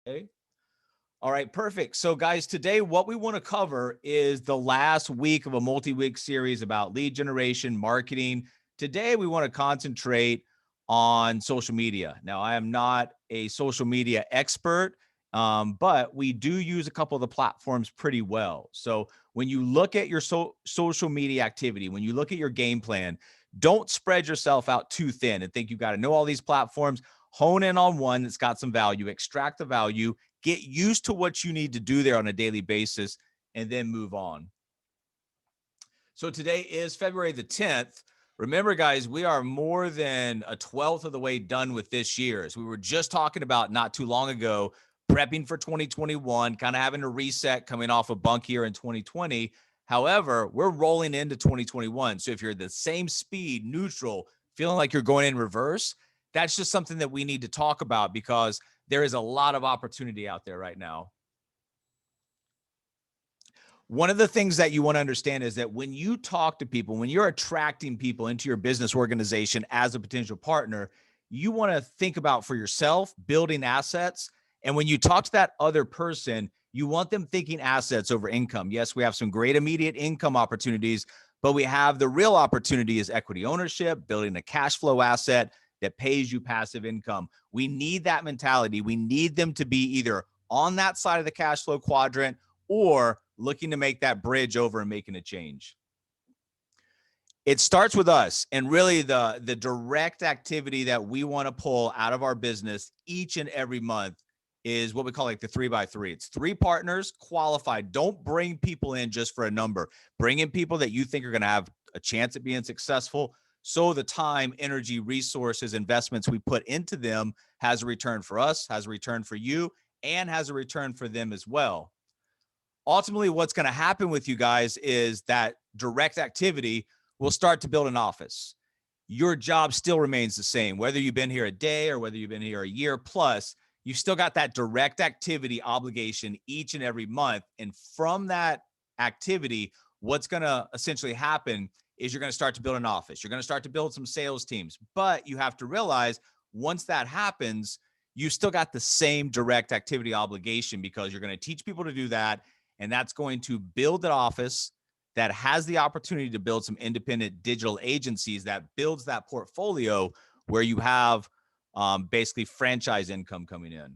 Okay. All right, perfect. So guys, today what we want to cover is the last week of a multi-week series about lead generation, marketing. Today we want to concentrate on social media. Now, I am not a social media expert, but we do use a couple of the platforms pretty well. So when you look at your social media activity, when you look at your game plan, don't spread yourself out too thin and think you've got to know all these platforms. Hone in on one that's got some value, extract the value, get used to what you need to do there on a daily basis, and then move on. So today is February the 10th. Remember, guys, we are more than a 12th of the way done with this year. As we were just talking about not too long ago, prepping for 2021, kind of having a reset coming off a bunk here in 2020. However, we're rolling into 2021. So if you're the same speed, neutral, feeling like you're going in reverse, that's just something that we need to talk about because there is a lot of opportunity out there right now. One of the things that you want to understand is that when you talk to people, when you're attracting people into your business organization as a potential partner, you want to think about for yourself building assets. And when you talk to that other person, you want them thinking assets over income. Yes, we have some great immediate income opportunities, but we have the real opportunity is equity ownership, building a cash flow asset that pays you passive income. We need that mentality. We need them to be either on that side of the cash flow quadrant or looking to make that bridge over and making a change. It starts with us, and really the direct activity that we want to pull out of our business each and every month is what we call like the 3x3. It's 3 partners qualified. Don't bring people in just for a number. Bring in people that you think are going to have a chance at being successful. So the time, energy, resources, investments we put into them has a return for us, has a return for you, and has a return for them as well. Ultimately, what's going to happen with you guys is that direct activity will start to build an office. Your job still remains the same, whether you've been here a day or whether you've been here a year plus, you've still got that direct activity obligation each and every month. And from that activity, what's going to essentially happen is you're going to start to build an office. You're going to start to build some sales teams, but you have to realize once that happens, you still got the same direct activity obligation because you're going to teach people to do that. And that's going to build an office that has the opportunity to build some independent digital agencies that builds that portfolio where you have basically franchise income coming in.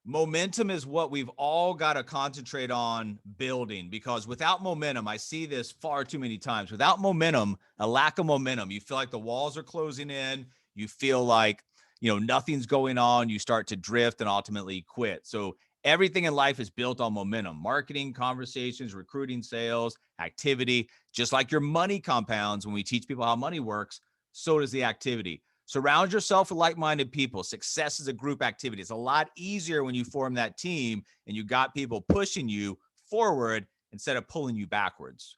Momentum is what we've all got to concentrate on building because without momentum, I see this far too many times. Without momentum, a lack of momentum, you feel like the walls are closing in. You feel like, nothing's going on. You start to drift and ultimately quit. So everything in life is built on momentum, marketing, conversations, recruiting, sales, activity. Just like your money compounds when we teach people how money works, so does the activity. Surround yourself with like-minded people. Success is a group activity. It's a lot easier when you form that team and you got people pushing you forward instead of pulling you backwards.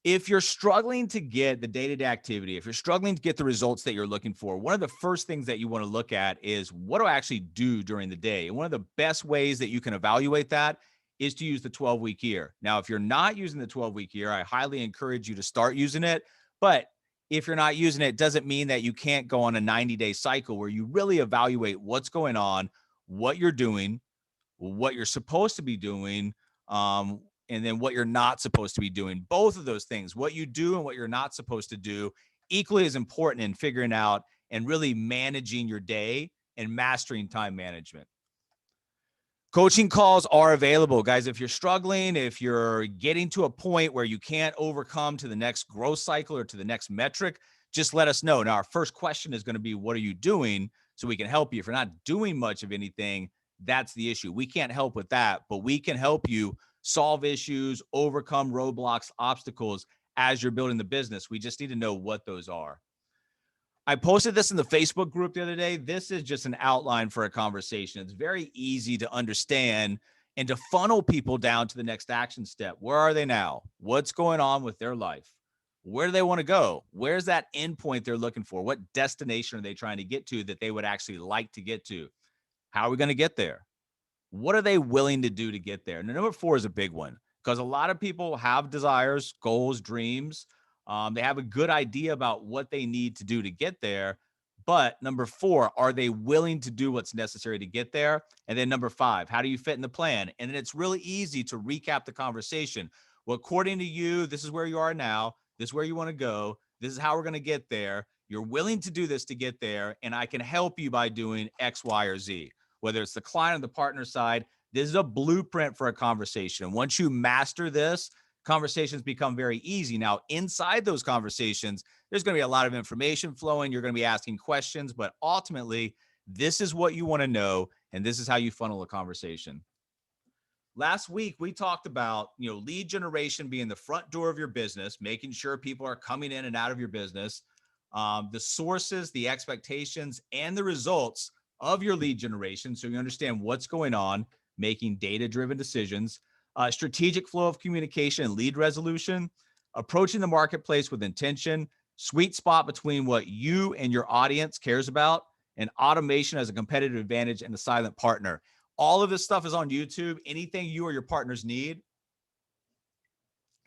If you're struggling to get the day-to-day activity, if you're struggling to get the results that you're looking for, one of the first things that you want to look at is what do I actually do during the day? And one of the best ways that you can evaluate that is to use the 12-week year. Now, if you're not using the 12-week year, I highly encourage you to start using it. But if you're not using it doesn't mean that you can't go on a 90-day cycle where you really evaluate what's going on, what you're doing, what you're supposed to be doing, and then what you're not supposed to be doing. Both of those things, what you do and what you're not supposed to do, equally as important in figuring out and really managing your day and mastering time management. Coaching calls are available, guys. If you're struggling, if you're getting to a point where you can't overcome to the next growth cycle or to the next metric, just let us know. Now, our first question is going to be, what are you doing? So we can help you. If you're not doing much of anything, that's the issue. We can't help with that, but we can help you solve issues, overcome roadblocks, obstacles as you're building the business. We just need to know what those are. I posted this in the Facebook group the other day. This is just an outline for a conversation. It's very easy to understand and to funnel people down to the next action step. Where are they now? What's going on with their life? Where do they want to go? Where's that endpoint they're looking for? What destination are they trying to get to that they would actually like to get to? How are we going to get there? What are they willing to do to get there? And number 4 is a big one because a lot of people have desires, goals, dreams. They have a good idea about what they need to do to get there, But number 4, are they willing to do what's necessary to get there? And then number 5, how do you fit in the plan? And then it's really easy to recap the conversation. Well, according to you, this is where you are now. This is where you want to go. This is how we're going to get there. You're willing to do this to get there. And I can help you by doing X, Y, or Z. Whether it's the client or the partner side, this is a blueprint for a conversation. And once you master this, conversations become very easy. Now, inside those conversations, there's going to be a lot of information flowing. You're going to be asking questions, but ultimately, this is what you want to know, and this is how you funnel a conversation. Last week, we talked about, lead generation being the front door of your business, making sure people are coming in and out of your business, the sources, the expectations, and the results of your lead generation. So you understand what's going on, making data-driven decisions, strategic flow of communication and lead resolution, approaching the marketplace with intention, sweet spot between what you and your audience cares about, and automation as a competitive advantage and a silent partner. All of this stuff is on YouTube. Anything you or your partners need,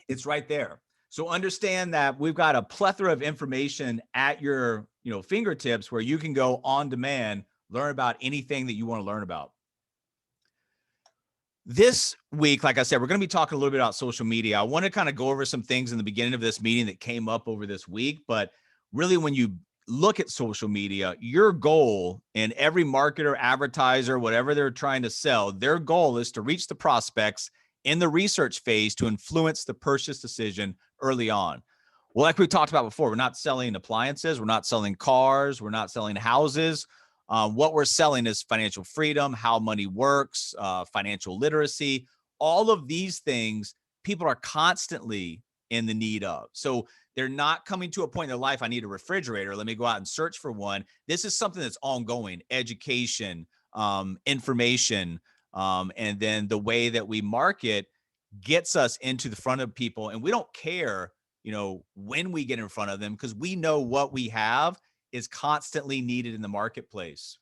it's right there. So understand that we've got a plethora of information at your, fingertips where you can go on demand, learn about anything that you want to learn about. This week, like I said, we're going to be talking a little bit about social media. I want to kind of go over some things in the beginning of this meeting that came up over this week, but really when you look at social media, your goal, and every marketer, advertiser, whatever they're trying to sell, their goal is to reach the prospects in the research phase to influence the purchase decision early on. Well, like we talked about before, we're not selling appliances, we're not selling cars, we're not selling houses. What we're selling is financial freedom, how money works, financial literacy. All of these things people are constantly in the need of. So they're not coming to a point in their life, I need a refrigerator, let me go out and search for one. This is something that's ongoing, education, information, and then the way that we market gets us into the front of people. And we don't care, when we get in front of them, because we know what we have is constantly needed in the marketplace.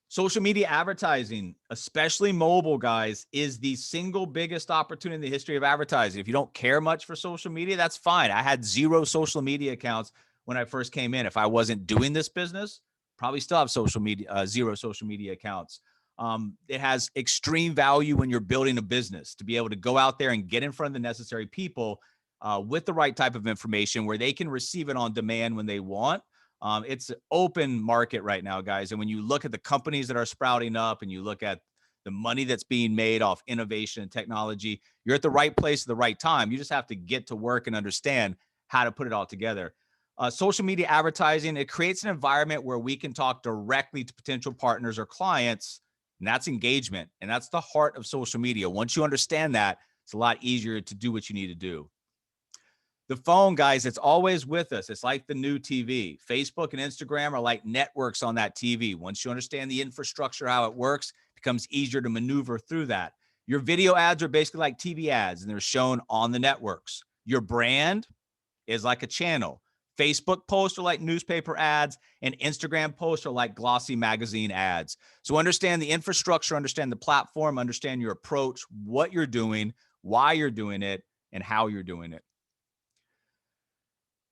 Social media advertising, especially mobile, guys, is the single biggest opportunity in the history of advertising. If you don't care much for social media, that's fine. I had 0 social media accounts when I first came in. If I wasn't doing this business, probably still have 0 social media accounts. It has extreme value when you're building a business to be able to go out there and get in front of the necessary people with the right type of information where they can receive it on demand when they want. It's an open market right now, guys. And when you look at the companies that are sprouting up and you look at the money that's being made off innovation and technology, you're at the right place at the right time. You just have to get to work and understand how to put it all together. Social media advertising, it creates an environment where we can talk directly to potential partners or clients, and that's engagement. And that's the heart of social media. Once you understand that, it's a lot easier to do what you need to do. The phone, guys, it's always with us. It's like the new TV. Facebook and Instagram are like networks on that TV. Once you understand the infrastructure, how it works, it becomes easier to maneuver through that. Your video ads are basically like TV ads, and they're shown on the networks. Your brand is like a channel. Facebook posts are like newspaper ads, and Instagram posts are like glossy magazine ads. So understand the infrastructure, understand the platform, understand your approach, what you're doing, why you're doing it, and how you're doing it.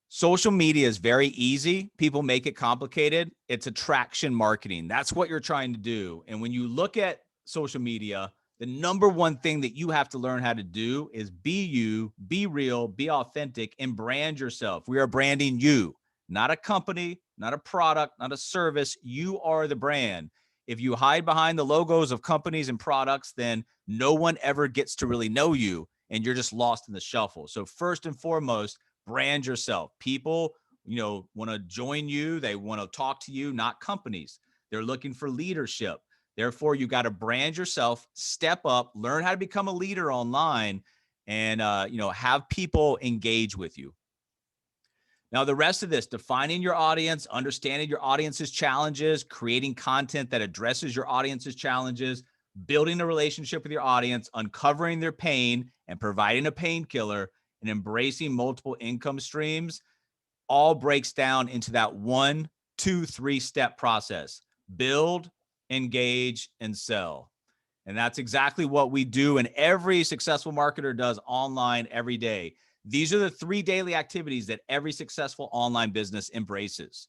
Social media is very easy. People make it complicated. It's attraction marketing. That's what you're trying to do. And when you look at social media, the number one thing that you have to learn how to do is be you, be real, be authentic, and brand yourself. We are branding you, not a company, not a product, not a service. You are the brand. If you hide behind the logos of companies and products, then no one ever gets to really know you, and you're just lost in the shuffle. So first and foremost, brand yourself. People, want to join you. They want to talk to you, not companies. They're looking for leadership. Therefore, you got to brand yourself, step up, learn how to become a leader online, and, have people engage with you. Now, the rest of this, defining your audience, understanding your audience's challenges, creating content that addresses your audience's challenges, building a relationship with your audience, uncovering their pain and providing a painkiller, and embracing multiple income streams, all breaks down into that 1, 2, 3-step process: build, engage, and sell. And that's exactly what we do, and every successful marketer does online every day. These are the 3 daily activities that every successful online business embraces.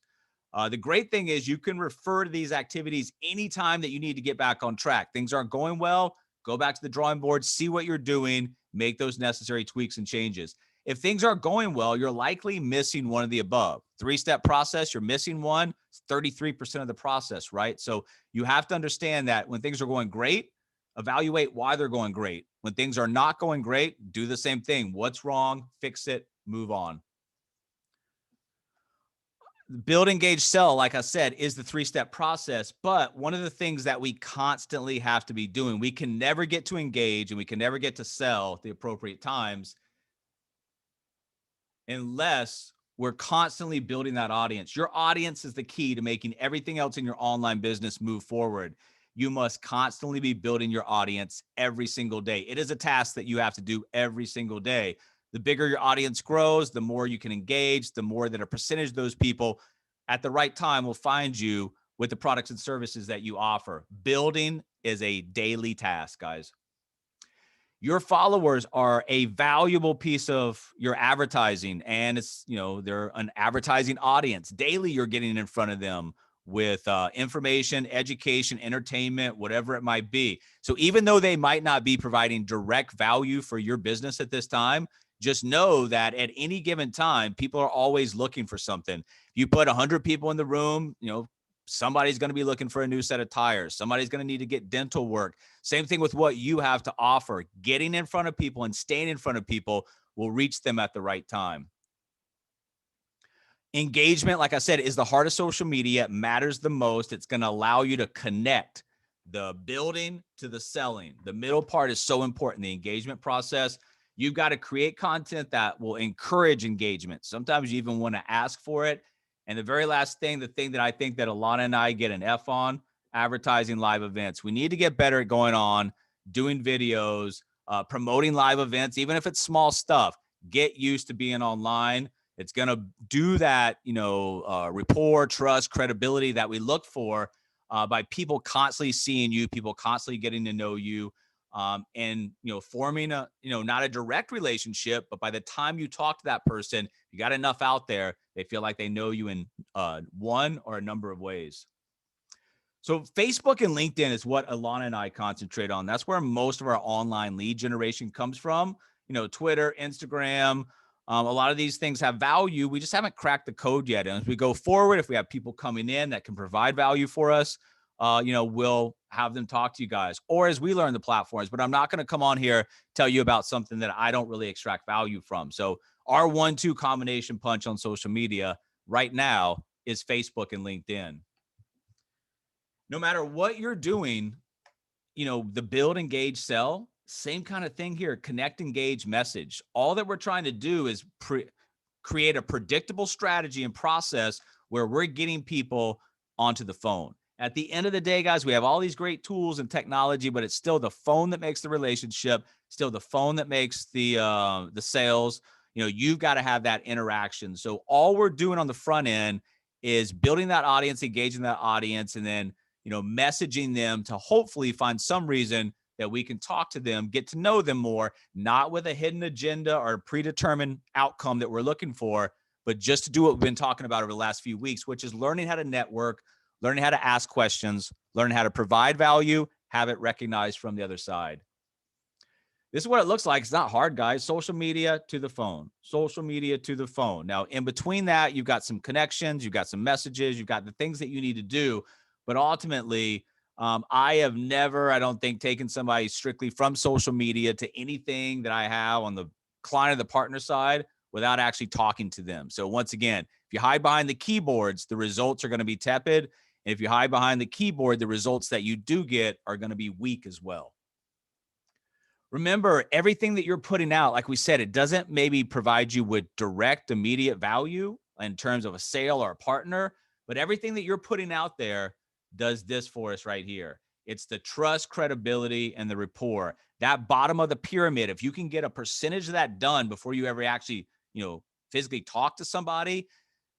The great thing is you can refer to these activities anytime that you need to get back on track. Things aren't going well, go back to the drawing board, see what you're doing, make those necessary tweaks and changes. If things are going well, you're likely missing one of the above. Three-step process, you're missing one, it's 33% of the process, right? So you have to understand that when things are going great, evaluate why they're going great. When things are not going great, do the same thing. What's wrong? Fix it, move on. Build, engage, sell, like I said, is the three-step process. But one of the things that we constantly have to be doing, we can never get to engage and we can never get to sell at the appropriate times unless we're constantly building that audience. Your audience is the key to making everything else in your online business move forward. You must constantly be building your audience every single day. It is a task that you have to do every single day. The bigger your audience grows, the more you can engage, the more that a percentage of those people at the right time will find you with the products and services that you offer. Building is a daily task, guys. Your followers are a valuable piece of your advertising, and it's, they're an advertising audience. Daily, you're getting in front of them with information, education, entertainment, whatever it might be. So even though they might not be providing direct value for your business at this time, just know that at any given time, people are always looking for something. If you put 100 people in the room, somebody's going to be looking for a new set of tires. Somebody's going to need to get dental work. Same thing with what you have to offer. Getting in front of people and staying in front of people will reach them at the right time. Engagement, like I said, is the heart of social media. It matters the most. It's going to allow you to connect the building to the selling. The middle part is so important, the engagement process. You've got to create content that will encourage engagement. Sometimes you even want to ask for it. And the very last thing, the thing that I think that Alana and I get an F on, advertising live events. We need to get better at going on, doing videos, promoting live events, even if it's small stuff. Get used to being online. It's going to do that, rapport, trust, credibility that we look for by people constantly seeing you, people constantly getting to know you, and forming a, not a direct relationship, but by the time you talk to that person, you got enough out there, they feel like they know you in one or a number of ways. So Facebook and LinkedIn is what Alana and I concentrate on. That's where most of our online lead generation comes from. Twitter, Instagram, a lot of these things have value. We just haven't cracked the code yet. And as we go forward, if we have people coming in that can provide value for us, we'll have them talk to you guys, or as we learn the platforms. But I'm not going to come on here, tell you about something that I don't really extract value from. So our 1-2 combination punch on social media right now is Facebook and LinkedIn. No matter what you're doing, the build, engage, sell, same kind of thing here. Connect, engage, message. All that we're trying to do is create a predictable strategy and process where we're getting people onto the phone. At the end of the day, guys, we have all these great tools and technology, but it's still the phone that makes the relationship, still the phone that makes the sales. You've got to have that interaction. So all we're doing on the front end is building that audience, engaging that audience, and then messaging them to hopefully find some reason that we can talk to them, get to know them more, not with a hidden agenda or a predetermined outcome that we're looking for, but just to do what we've been talking about over the last few weeks, which is learning how to network, learning how to ask questions, learning how to provide value, have it recognized from the other side. This is what it looks like. It's not hard, guys. Social media to the phone, social media to the phone. Now, in between that, you've got some connections, you've got some messages, you've got the things that you need to do. But ultimately, I have never, I don't think, taken somebody strictly from social media to anything that I have on the client or the partner side without actually talking to them. So once again, if you hide behind the keyboards, the results are going to be tepid. And if you hide behind the keyboard, the results that you do get are going to be weak as well. Remember, everything that you're putting out, like we said, it doesn't maybe provide you with direct, immediate value in terms of a sale or a partner, but everything that you're putting out there does this for us right here. It's the trust, credibility, and the rapport. That bottom of the pyramid, if you can get a percentage of that done before you ever actually, physically talk to somebody,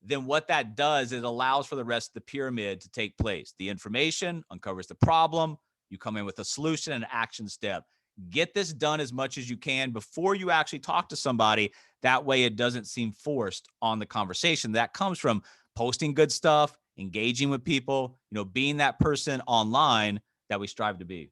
then what that does, it allows for the rest of the pyramid to take place. The information uncovers the problem. You come in with a solution and an action step. Get this done as much as you can before you actually talk to somebody. That way it doesn't seem forced on the conversation. That comes from posting good stuff, engaging with people, being that person online that we strive to be.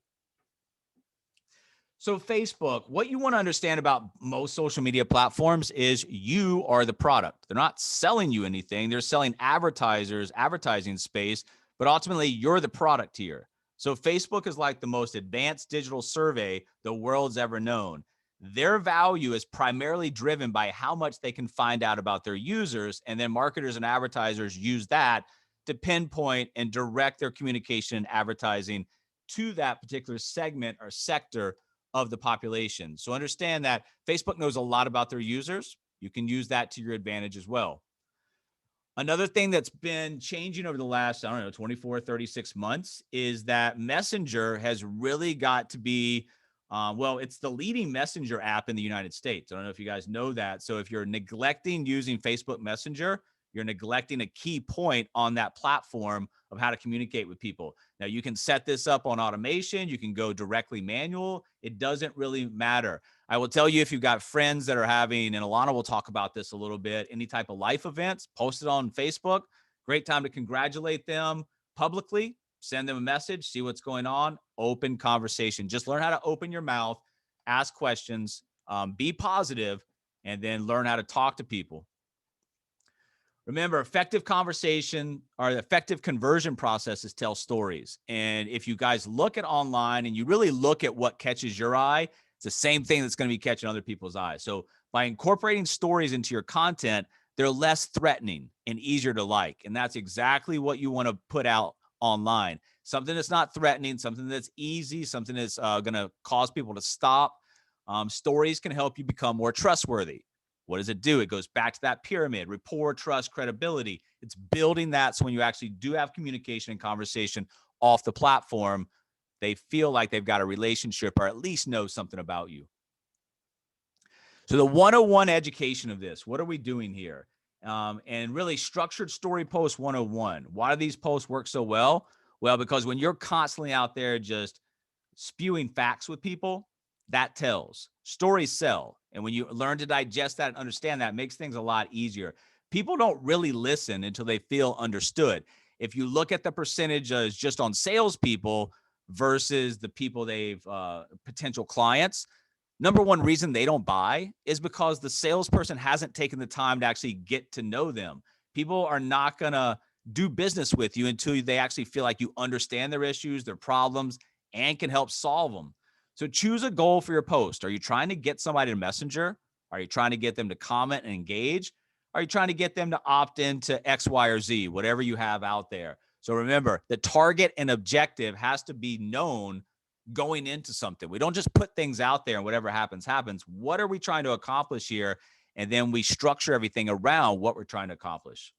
So Facebook, what you want to understand about most social media platforms is you are the product. They're not selling you anything. They're selling advertising space, but ultimately you're the product here. So Facebook is like the most advanced digital survey the world's ever known. Their value is primarily driven by how much they can find out about their users, and then marketers and advertisers use that to pinpoint and direct their communication and advertising to that particular segment or sector of the population. So understand that Facebook knows a lot about their users. You can use that to your advantage as well. Another thing that's been changing over the last, 24, 36 months is that Messenger has really got to be, it's the leading messenger app in the United States. I don't know if you guys know that. So if you're neglecting using Facebook Messenger, you're neglecting a key point on that platform of how to communicate with people. Now, you can set this up on automation. You can go directly manual. It doesn't really matter. I will tell you, if you've got friends that are having, and Alana will talk about this a little bit, any type of life events, post it on Facebook. Great time to congratulate them publicly, send them a message, see what's going on, open conversation. Just learn how to open your mouth, ask questions, be positive, and then learn how to talk to people. Remember, effective conversation or effective conversion processes tell stories. And if you guys look at online and you really look at what catches your eye, it's the same thing that's going to be catching other people's eyes. So by incorporating stories into your content, they're less threatening and easier to like. And that's exactly what you want to put out online. Something that's not threatening, something that's easy, something that's going to cause people to stop. Stories can help you become more trustworthy. What does it do? It goes back to that pyramid: rapport, trust, credibility. It's building that so when you actually do have communication and conversation off the platform, they feel like they've got a relationship or at least know something about you. So the 101 education of this, what are we doing here? And really, structured story post 101. Why do these posts work so well? Well, because when you're constantly out there just spewing facts with people, that tells. Stories sell. And when you learn to digest that and understand that, it makes things a lot easier. People don't really listen until they feel understood. If you look at the percentages just on salespeople versus the people potential clients, number one reason they don't buy is because the salesperson hasn't taken the time to actually get to know them. People are not going to do business with you until they actually feel like you understand their issues, their problems, and can help solve them. So choose a goal for your post. Are you trying to get somebody to Messenger? Are you trying to get them to comment and engage? Are you trying to get them to opt into X, Y, or Z, whatever you have out there? So remember, the target and objective has to be known going into something. We don't just put things out there and whatever happens, happens. What are we trying to accomplish here? And then we structure everything around what we're trying to accomplish.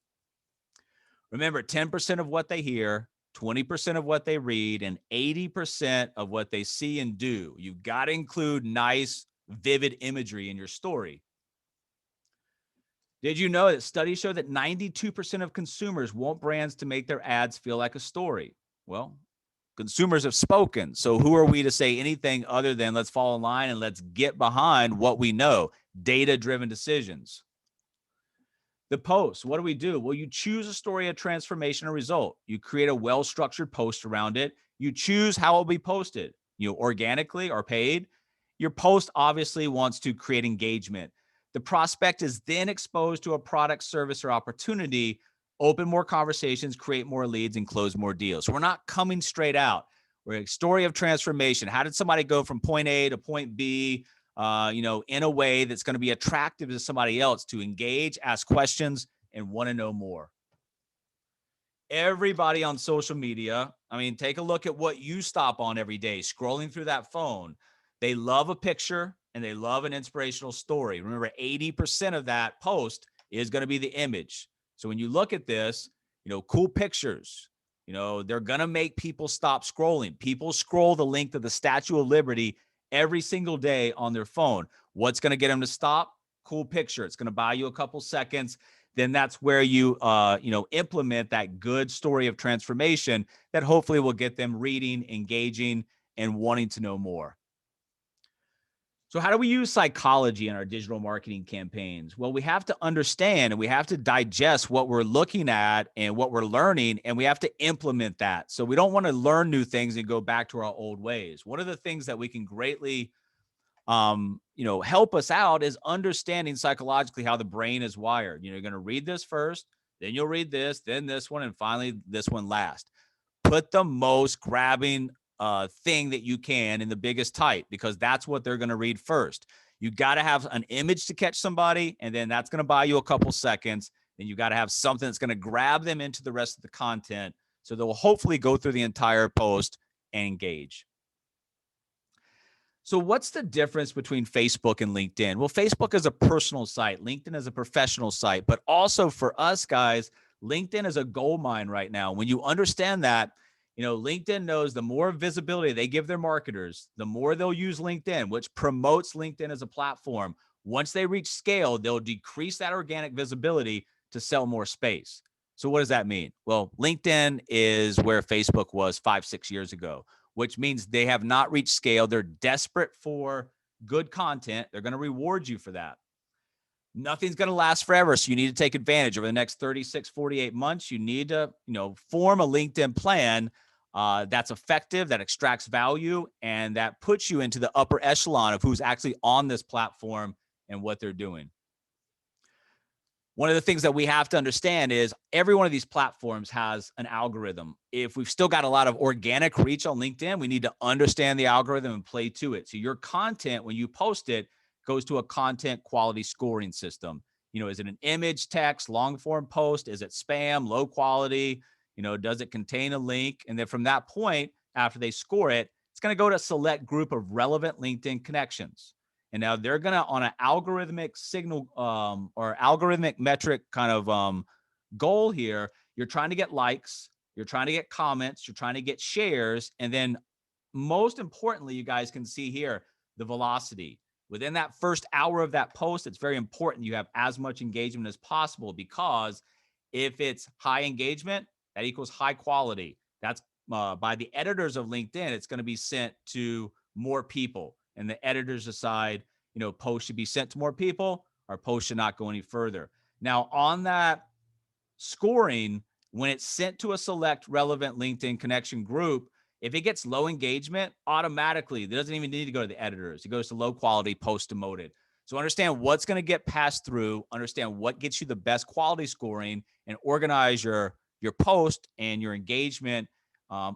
Remember, 10% of what they hear, 20% of what they read, and 80% of what they see and do. You've got to include nice, vivid imagery in your story. Did you know that studies show that 92% of consumers want brands to make their ads feel like a story? Well, consumers have spoken. So who are we to say anything other than let's fall in line and let's get behind what we know? Data-driven decisions. The post, what do? Well, you choose a story of transformation or result. You create a well-structured post around it. You choose how it will be posted, organically or paid. Your post obviously wants to create engagement. The prospect is then exposed to a product, service, or opportunity, open more conversations, create more leads, and close more deals. So we're not coming straight out. We're a story of transformation. How did somebody go from point A to point B, in a way that's going to be attractive to somebody else to engage, ask questions, and want to know more? Everybody on social media, take a look at what you stop on every day, scrolling through that phone. They love a picture and they love an inspirational story. Remember, 80% of that post is going to be the image. So when you look at this, cool pictures, they're going to make people stop scrolling. People scroll the length of the Statue of Liberty every single day on their phone. What's going to get them to stop? Cool picture. It's going to buy you a couple seconds. Then that's where you, implement that good story of transformation that hopefully will get them reading, engaging, and wanting to know more. So how do we use psychology in our digital marketing campaigns? Well, we have to understand and we have to digest what we're looking at and what we're learning, and we have to implement that. So we don't want to learn new things and go back to our old ways. One of the things that we can greatly help us out is understanding psychologically how the brain is wired. You're going to read this first, then you'll read this, then this one, and finally this one last. Put the most grabbing thing that you can in the biggest type, because that's what they're going to read first. You got to have an image to catch somebody, and then that's going to buy you a couple seconds. Then you got to have something that's going to grab them into the rest of the content, so they'll hopefully go through the entire post and engage. So what's the difference between Facebook and LinkedIn? Well, Facebook is a personal site. LinkedIn is a professional site. But also for us guys, LinkedIn is a gold mine right now. When you understand that, LinkedIn knows the more visibility they give their marketers, the more they'll use LinkedIn, which promotes LinkedIn as a platform. Once they reach scale, they'll decrease that organic visibility to sell more space. So what does that mean? Well, LinkedIn is where Facebook was 5-6 years ago, which means they have not reached scale. They're desperate for good content. They're going to reward you for that. Nothing's going to last forever. So you need to take advantage over the next 36, 48 months. You need to, form a LinkedIn plan that's effective, that extracts value, and that puts you into the upper echelon of who's actually on this platform and what they're doing. One of the things that we have to understand is every one of these platforms has an algorithm. If we've still got a lot of organic reach on LinkedIn, we need to understand the algorithm and play to it. So your content, when you post it, goes to a content quality scoring system. Is it an image, text, long form post? Is it spam, low quality? Does it contain a link? And then from that point, after they score it, it's going to go to a select group of relevant LinkedIn connections. And now they're going to, on an algorithmic signal or algorithmic metric kind of goal here, you're trying to get likes, you're trying to get comments, you're trying to get shares. And then most importantly, you guys can see here, the velocity. Within that first hour of that post, it's very important you have as much engagement as possible, because if it's high engagement, that equals high quality. That's by the editors of LinkedIn, it's going to be sent to more people. And the editors decide, posts should be sent to more people or posts should not go any further. Now, on that scoring, when it's sent to a select relevant LinkedIn connection group, if it gets low engagement, automatically, it doesn't even need to go to the editors. It goes to low quality, post demoted. So understand what's going to get passed through, understand what gets you the best quality scoring, and organize your post and your engagement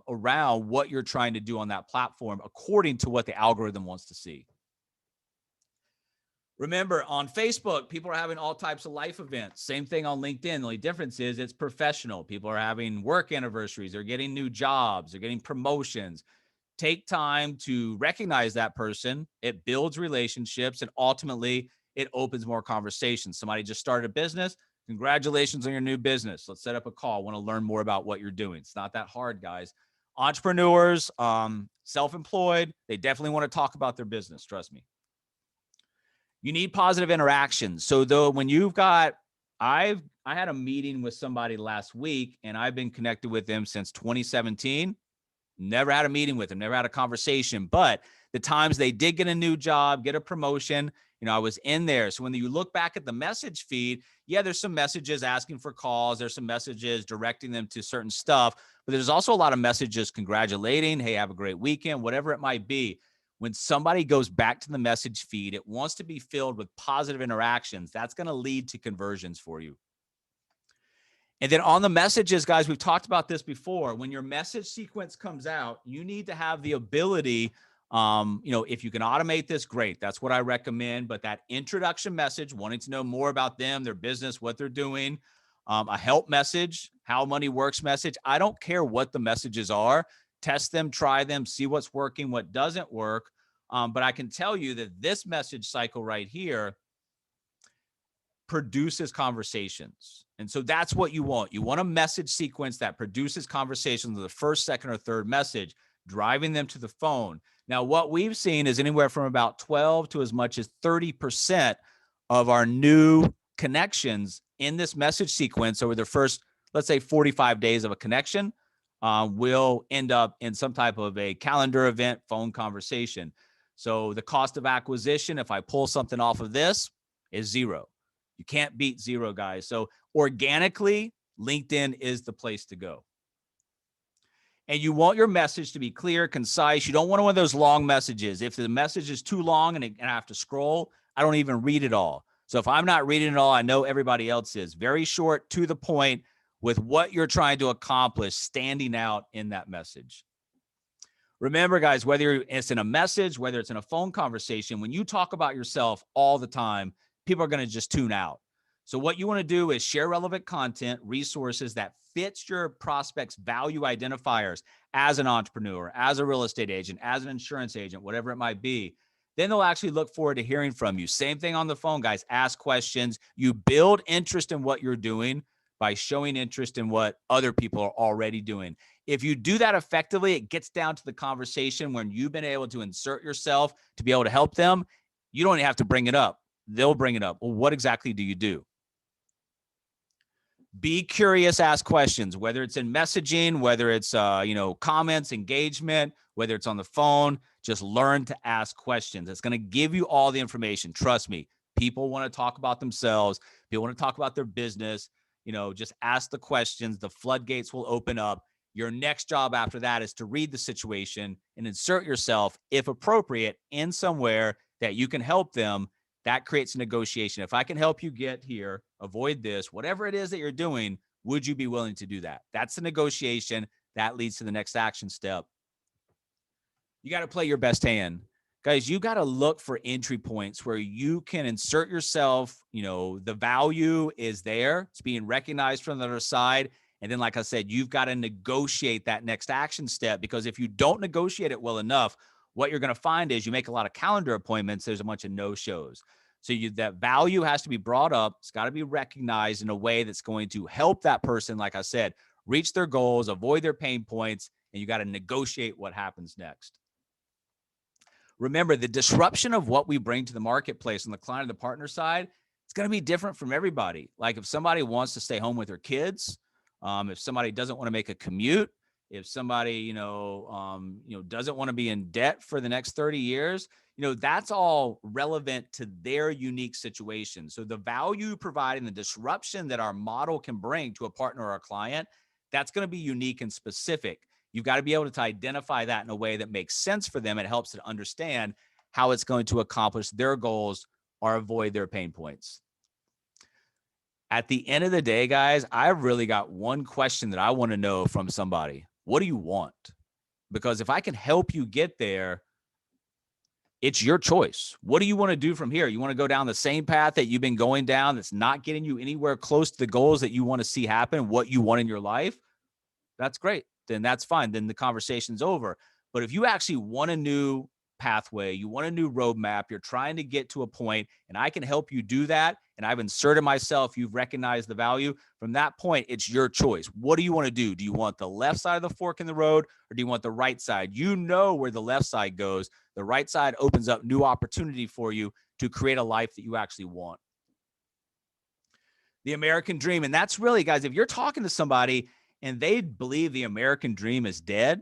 around what you're trying to do on that platform according to what the algorithm wants to see. Remember, on Facebook, people are having all types of life events. Same thing on LinkedIn. The only difference is it's professional. People are having work anniversaries. They're getting new jobs. They're getting promotions. Take time to recognize that person. It builds relationships, and ultimately, it opens more conversations. Somebody just started a business. Congratulations on your new business. Let's set up a call. I want to learn more about what you're doing. It's not that hard, guys. Entrepreneurs, self-employed, they definitely want to talk about their business. Trust me. You need positive interactions. So though, when you've got, I had a meeting with somebody last week, and I've been connected with them since 2017. Never had a meeting with them, never had a conversation, but the times they did get a new job, get a promotion, I was in there. So when you look back at the message feed, yeah, there's some messages asking for calls. There's some messages directing them to certain stuff, but there's also a lot of messages congratulating, hey, have a great weekend, whatever it might be. When somebody goes back to the message feed, it wants to be filled with positive interactions. That's going to lead to conversions for you. And then on the messages, guys, we've talked about this before. When your message sequence comes out, you need to have the ability, if you can automate this, great. That's what I recommend. But that introduction message, wanting to know more about them, their business, what they're doing, a help message, how money works message. I don't care what the messages are. Test them, try them, see what's working, what doesn't work. But I can tell you that this message cycle right here produces conversations. And so that's what you want. You want a message sequence that produces conversations of the first, second, or third message, driving them to the phone. Now, what we've seen is anywhere from about 12 to as much as 30% of our new connections in this message sequence over the first, let's say, 45 days of a connection will end up in some type of a calendar event, phone conversation. So the cost of acquisition, if I pull something off of this, is zero. You can't beat zero, guys. So organically, LinkedIn is the place to go. And you want your message to be clear, concise. You don't want one of those long messages. If the message is too long and I have to scroll, I don't even read it all. So if I'm not reading it all, I know everybody else is. Very short, to the point, with what you're trying to accomplish, standing out in that message. Remember, guys, whether it's in a message, whether it's in a phone conversation, when you talk about yourself all the time, people are going to just tune out. So what you want to do is share relevant content, resources that fits your prospect's value identifiers as an entrepreneur, as a real estate agent, as an insurance agent, whatever it might be. Then they'll actually look forward to hearing from you. Same thing on the phone, guys. Ask questions. You build interest in what you're doing by showing interest in what other people are already doing. If you do that effectively, it gets down to the conversation when you've been able to insert yourself to be able to help them. You don't even have to bring it up. They'll bring it up. Well, what exactly do you do? Be curious, ask questions, whether it's in messaging, whether it's, comments, engagement, whether it's on the phone, just learn to ask questions. It's going to give you all the information. Trust me, people want to talk about themselves. People want to talk about their business. Just ask the questions. The floodgates will open up. Your next job after that is to read the situation and insert yourself, if appropriate, in somewhere that you can help them. That creates a negotiation. If I can help you get here, avoid this, whatever it is that you're doing, would you be willing to do that? That's the negotiation. That leads to the next action step. You got to play your best hand. Guys, you got to look for entry points where you can insert yourself. The value is there. It's being recognized from the other side. And then, like I said, you've got to negotiate that next action step, because if you don't negotiate it well enough, what you're going to find is you make a lot of calendar appointments. There's a bunch of no-shows. So that value has to be brought up. It's got to be recognized in a way that's going to help that person, like I said, reach their goals, avoid their pain points, and you got to negotiate what happens next. Remember, the disruption of what we bring to the marketplace on the client and the partner side, it's going to be different from everybody. Like if somebody wants to stay home with their kids, if somebody doesn't want to make a commute, if somebody, doesn't want to be in debt for the next 30 years, that's all relevant to their unique situation. So the value providing, the disruption that our model can bring to a partner or a client, that's going to be unique and specific. You've got to be able to identify that in a way that makes sense for them. It helps to understand how it's going to accomplish their goals or avoid their pain points. At the end of the day, guys, I've really got one question that I want to know from somebody. What do you want? Because if I can help you get there, it's your choice. What do you want to do from here? You want to go down the same path that you've been going down that's not getting you anywhere close to the goals that you want to see happen, what you want in your life? That's great. Then that's fine. Then the conversation's over. But if you actually want a new pathway, you want a new roadmap, you're trying to get to a point, and I can help you do that, and I've inserted myself, you've recognized the value, from that point, it's your choice. What do you want to do? Do you want the left side of the fork in the road, or do you want the right side? You know where the left side goes. The right side opens up new opportunity for you to create a life that you actually want. The American dream. And that's really, guys, if you're talking to somebody and they believe the American dream is dead,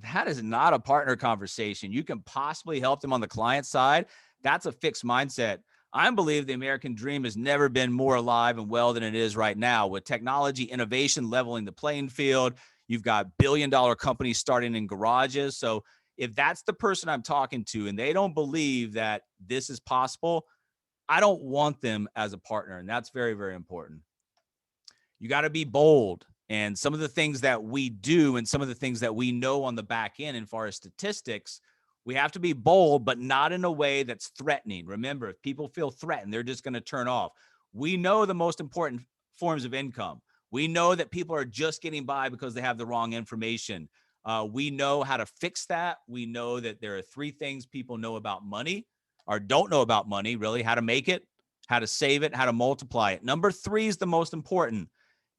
that is not a partner conversation. You can possibly help them on the client side. That's a fixed mindset. I believe the American dream has never been more alive and well than it is right now, with technology innovation leveling the playing field. You've got billion-dollar companies starting in garages. So if that's the person I'm talking to and they don't believe that this is possible, I don't want them as a partner. And that's very, very important. You got to be bold. And some of the things that we do and some of the things that we know on the back end, as far as statistics, we have to be bold, but not in a way that's threatening. Remember, if people feel threatened, they're just going to turn off. We know the most important forms of income. We know that people are just getting by because they have the wrong information. We know how to fix that. We know that there are 3 things people know about money, or don't know about money, really: how to make it, how to save it, how to multiply it. Number 3 is the most important.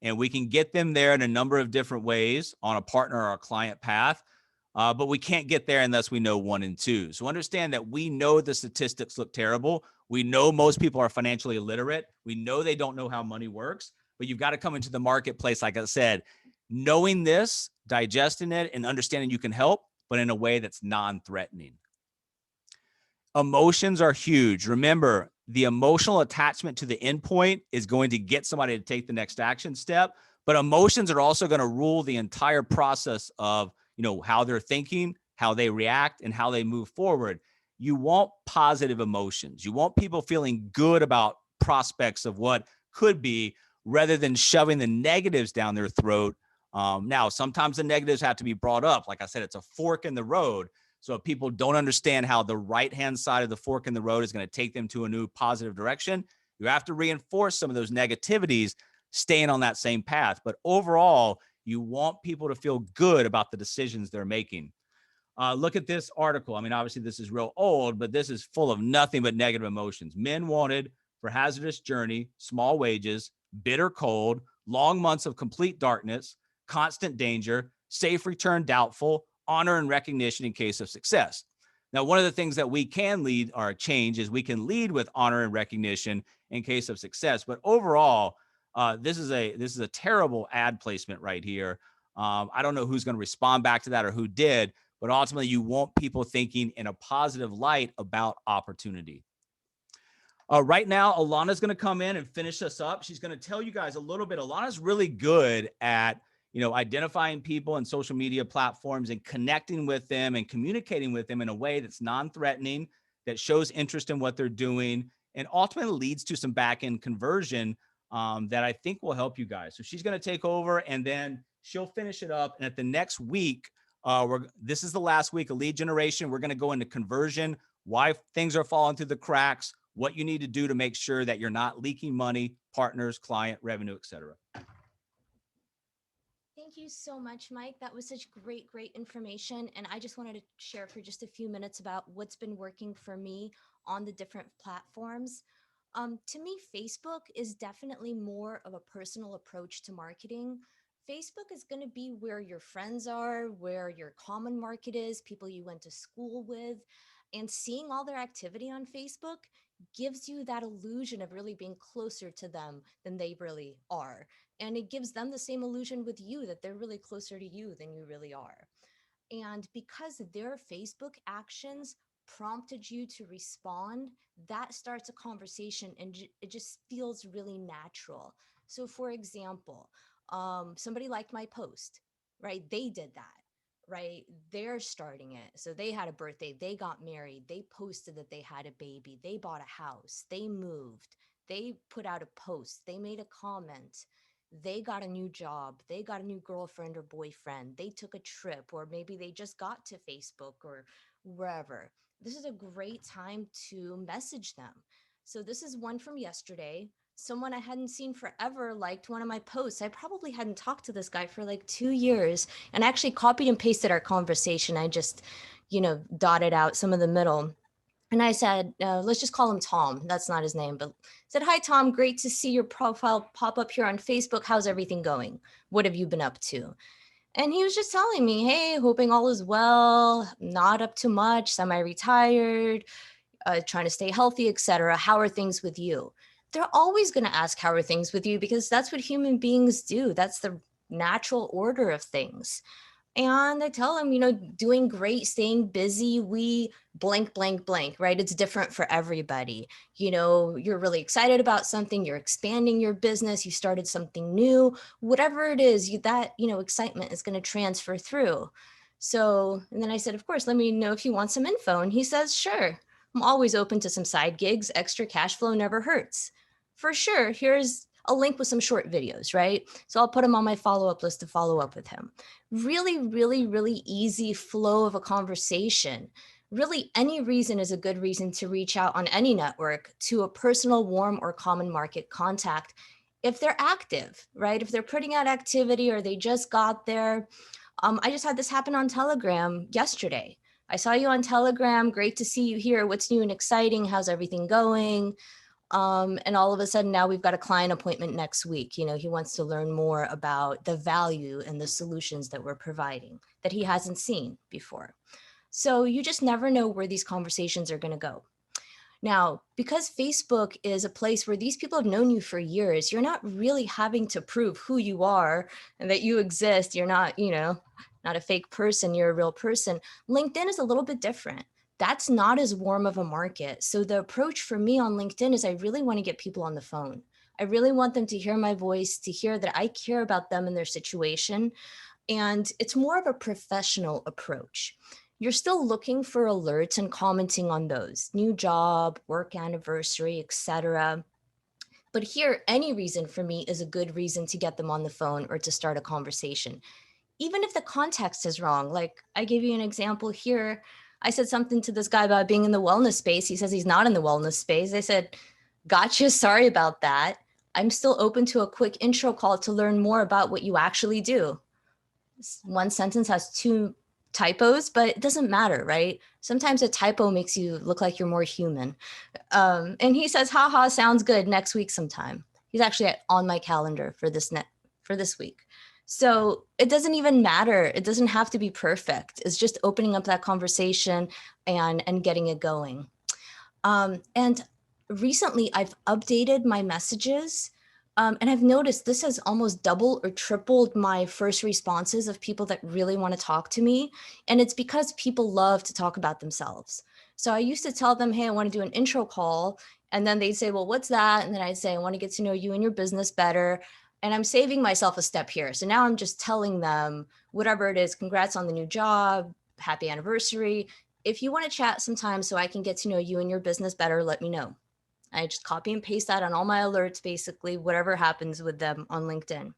And we can get them there in a number of different ways on a partner or a client path. But we can't get there unless we know 1 and 2. So understand that we know the statistics look terrible. We know most people are financially illiterate. We know they don't know how money works. But you've got to come into the marketplace, like I said, knowing this, digesting it, and understanding you can help, but in a way that's non-threatening. Emotions are huge. Remember, the emotional attachment to the endpoint is going to get somebody to take the next action step, but emotions are also going to rule the entire process of, how they're thinking, how they react, and how they move forward. You want positive emotions. You want people feeling good about prospects of what could be, rather than shoving the negatives down their throat. Now, sometimes the negatives have to be brought up. Like I said, it's a fork in the road. So if people don't understand how the right-hand side of the fork in the road is going to take them to a new positive direction, you have to reinforce some of those negativities, staying on that same path. But overall, you want people to feel good about the decisions they're making. Look at this article. I mean, obviously this is real old, but this is full of nothing but negative emotions. Men wanted for hazardous journey, small wages, bitter cold, long months of complete darkness, constant danger, safe return doubtful, honor and recognition in case of success. Now, one of the things that we can lead or change is we can lead with honor and recognition in case of success. But overall, this is a terrible ad placement right here. I don't know who's going to respond back to that or who did, but ultimately you want people thinking in a positive light about opportunity. Right now, Alana's going to come in and finish us up. She's going to tell you guys a little bit. Alana's really good at, identifying people in social media platforms and connecting with them and communicating with them in a way that's non-threatening, that shows interest in what they're doing, and ultimately leads to some back-end conversion that I think will help you guys. So she's going to take over, and then she'll finish it up. And at the next week, this is the last week of lead generation. We're going to go into conversion, why things are falling through the cracks, what you need to do to make sure that you're not leaking money, partners, client, revenue, etc. Thank you so much, Mike. That was such great information. And I just wanted to share for just a few minutes about what's been working for me on the different platforms. To me, Facebook is definitely more of a personal approach to marketing. Facebook is going to be where your friends are, where your common market is, people you went to school with. And seeing all their activity on Facebook gives you that illusion of really being closer to them than they really are. And it gives them the same illusion with you that they're really closer to you than you really are. And because their Facebook actions prompted you to respond, that starts a conversation and it just feels really natural. So, for example, somebody liked my post, right? They did that, right? They're starting it. So, they had a birthday, they got married, they posted that they had a baby, they bought a house, they moved, they put out a post, they made a comment, they got a new job, they got a new girlfriend or boyfriend, they took a trip, or maybe they just got to Facebook or wherever. This is a great time to message them. So, this is one from yesterday. Someone I hadn't seen forever liked one of my posts. I probably hadn't talked to this guy for like 2 years, and I actually copied and pasted our conversation. I just, dotted out some of the middle. And I said, let's just call him Tom. That's not his name, but I said, "Hi, Tom. Great to see your profile pop up here on Facebook. How's everything going? What have you been up to?" And he was just telling me, "Hey, hoping all is well, not up to much, semi retired, trying to stay healthy, etc. How are things with you?" They're always going to ask, "How are things with you?" because that's what human beings do. That's the natural order of things. And I tell him, doing great, staying busy. We blank, blank, blank, right? It's different for everybody. You're really excited about something, you're expanding your business, you started something new, whatever it is, excitement is going to transfer through. So, and then I said, "Of course, let me know if you want some info." And he says, "Sure. I'm always open to some side gigs. Extra cash flow never hurts." For sure. Here's a link with some short videos, right? So I'll put him on my follow up list to follow up with him. Really, really, really easy flow of a conversation. Really, any reason is a good reason to reach out on any network to a personal, warm, or common market contact if they're active, right? If they're putting out activity or they just got there. I just had this happen on Telegram yesterday. "I saw you on Telegram. Great to see you here. What's new and exciting? How's everything going?" And all of a sudden now we've got a client appointment next week. He wants to learn more about the value and the solutions that we're providing that he hasn't seen before. So you just never know where these conversations are going to go. Now, because Facebook is a place where these people have known you for years, you're not really having to prove who you are and that you exist. You're not, not a fake person, you're a real person. LinkedIn is a little bit different. that's not as warm of a market. So the approach for me on LinkedIn is I really want to get people on the phone. I really want them to hear my voice, to hear that I care about them and their situation. And it's more of a professional approach. You're still looking for alerts and commenting on those, new job, work anniversary, etc. But here, any reason for me is a good reason to get them on the phone or to start a conversation. Even if the context is wrong, like I gave you an example here. I said something to this guy about being in the wellness space. He says he's not in the wellness space. I said, gotcha, sorry about that. I'm still open to a quick intro call to learn more about what you actually do. One sentence has two typos, but it doesn't matter, right? Sometimes a typo makes you look like you're more human. And he says, haha, sounds good, next week sometime. He's actually on my calendar for this week. So it doesn't even matter. It doesn't have to be perfect. It's just opening up that conversation and getting it going. And recently I've updated my messages. And I've noticed this has almost doubled or tripled my first responses of people that really want to talk to me. And it's because people love to talk about themselves. So I used to tell them, hey, I want to do an intro call. And then they'd say, well, what's that? And then I'd say, I want to get to know you and your business better. And I'm saving myself a step here. So now I'm just telling them whatever it is, congrats on the new job, happy anniversary. If you want to chat sometime so I can get to know you and your business better, let me know. I just copy and paste that on all my alerts, basically, whatever happens with them on LinkedIn.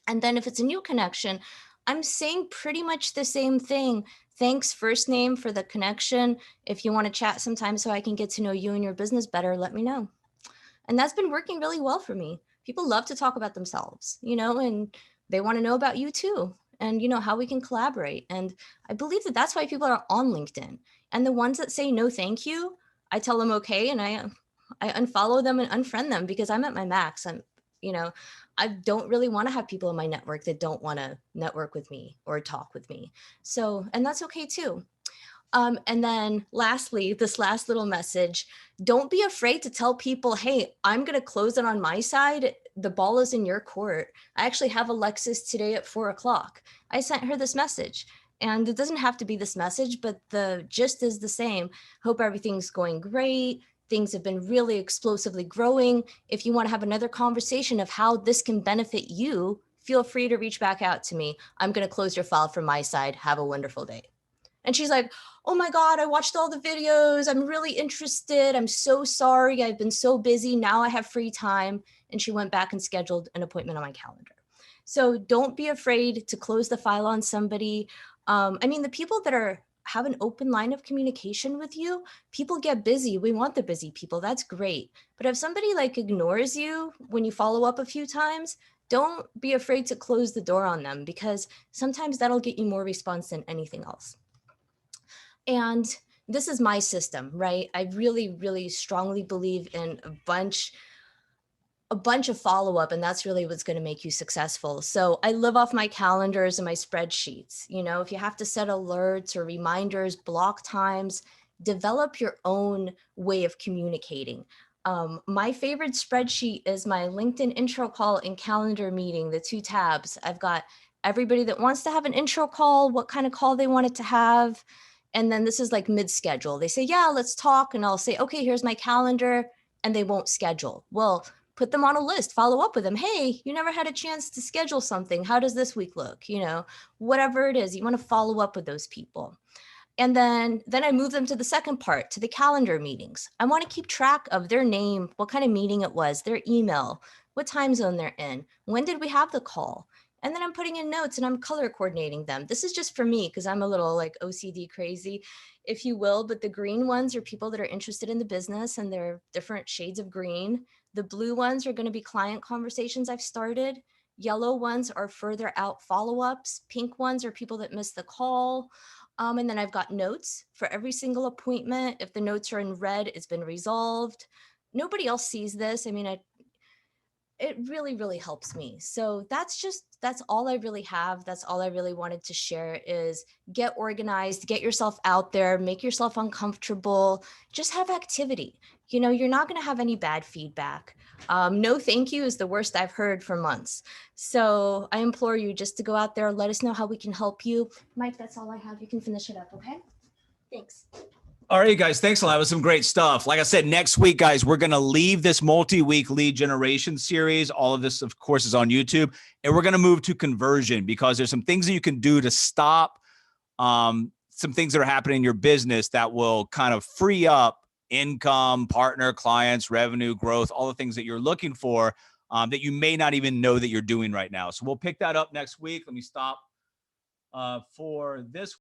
And then if it's a new connection, I'm saying pretty much the same thing. Thanks, first name, for the connection. If you want to chat sometime so I can get to know you and your business better, let me know. And that's been working really well for me. People love to talk about themselves, and they want to know about you too, and how we can collaborate. And I believe that that's why people are on LinkedIn. And the ones that say no thank you, I tell them okay, and I unfollow them and unfriend them because I'm at my max. I don't really want to have people in my network that don't want to network with me or talk with me. So, and that's okay too. And then lastly, this last little message, don't be afraid to tell people, hey, I'm going to close it on my side. The ball is in your court. I actually have Alexis today at 4:00. I sent her this message. And it doesn't have to be this message, but the gist is the same. Hope everything's going great. Things have been really explosively growing. If you want to have another conversation of how this can benefit you, feel free to reach back out to me. I'm going to close your file from my side. Have a wonderful day. And she's like, oh my God, I watched all the videos. I'm really interested. I'm so sorry. I've been so busy. Now I have free time. And she went back and scheduled an appointment on my calendar. So don't be afraid to close the file on somebody. The people that have an open line of communication with you, people get busy. We want the busy people. That's great. But if somebody ignores you when you follow up a few times, don't be afraid to close the door on them, because sometimes that'll get you more response than anything else. And this is my system, right? I really, really strongly believe in a bunch of follow-up, and that's really what's going to make you successful. So I live off my calendars and my spreadsheets. If you have to set alerts or reminders, block times, develop your own way of communicating. My favorite spreadsheet is my LinkedIn intro call and calendar meeting, the two tabs. I've got everybody that wants to have an intro call, what kind of call they want it to have. And then this is mid-schedule. They say, yeah, let's talk. And I'll say, okay, here's my calendar. And they won't schedule. Well, put them on a list, follow up with them. Hey, you never had a chance to schedule something. How does this week look? Whatever it is, you want to follow up with those people. And then I move them to the second part, to the calendar meetings. I want to keep track of their name, what kind of meeting it was, their email, what time zone they're in, when did we have the call? And then I'm putting in notes and I'm color coordinating them. This is just for me because I'm a little OCD crazy, if you will. But the green ones are people that are interested in the business and they're different shades of green. The blue ones are going to be client conversations I've started. Yellow ones are further out follow-ups. Pink ones are people that missed the call. And then I've got notes for every single appointment. If the notes are in red, it's been resolved. Nobody else sees this. It really, really helps me. So that's all I really have. That's all I really wanted to share is get organized, get yourself out there, make yourself uncomfortable, just have activity. You're not going to have any bad feedback. No thank you is the worst I've heard for months. So I implore you just to go out there, let us know how we can help you. Mike, that's all I have. You can finish it up, okay? Thanks. All right, guys, thanks a lot. That was some great stuff. Like I said, next week, guys, we're going to leave this multi-week lead generation series. All of this, of course, is on YouTube. And we're going to move to conversion because there's some things that you can do to stop some things that are happening in your business that will kind of free up income, partner, clients, revenue, growth, all the things that you're looking for that you may not even know that you're doing right now. So we'll pick that up next week. Let me stop for this